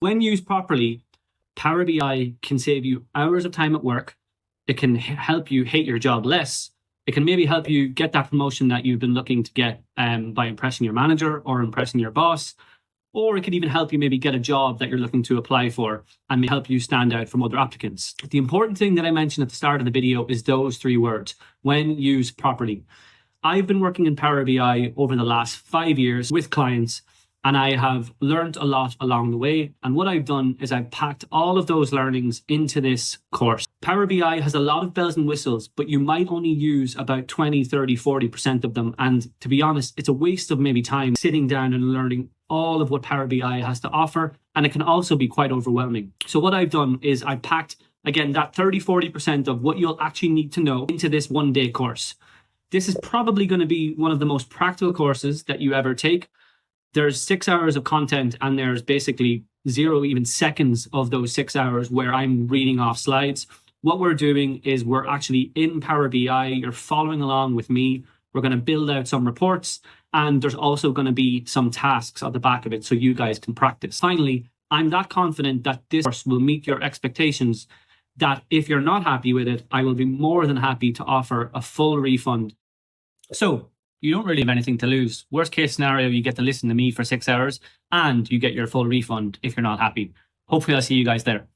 When used properly, Power BI can save you hours of time at work. It can help you hate your job less. It can maybe help you get that promotion that you've been looking to get by impressing your manager or impressing your boss. Or it could even help you maybe get a job that you're looking to apply for and help you stand out from other applicants. The important thing that I mentioned at the start of the video is those 3 words: when used properly. I've been working in Power BI over the last 5 years with clients, and I have learned a lot along the way. And what I've done is I've packed all of those learnings into this course. Power BI has a lot of bells and whistles, but you might only use about 20, 30, 40% of them. And to be honest, it's a waste of maybe time sitting down and learning all of what Power BI has to offer. And it can also be quite overwhelming. So what I've done is I packed, again, that 30, 40% of what you'll actually need to know into this 1-day course. This is probably going to be one of the most practical courses that you ever take. There's 6 hours of content, and there's basically 0 even seconds of those 6 hours where I'm reading off slides. What we're doing is we're actually in Power BI. You're following along with me. We're going to build out some reports, and there's also going to be some tasks at the back of it so you guys can practice. Finally, I'm that confident that this course will meet your expectations that if you're not happy with it, I will be more than happy to offer a full refund. So you don't really have anything to lose. Worst case scenario, you get to listen to me for 6 hours and you get your full refund if you're not happy. Hopefully I'll see you guys there.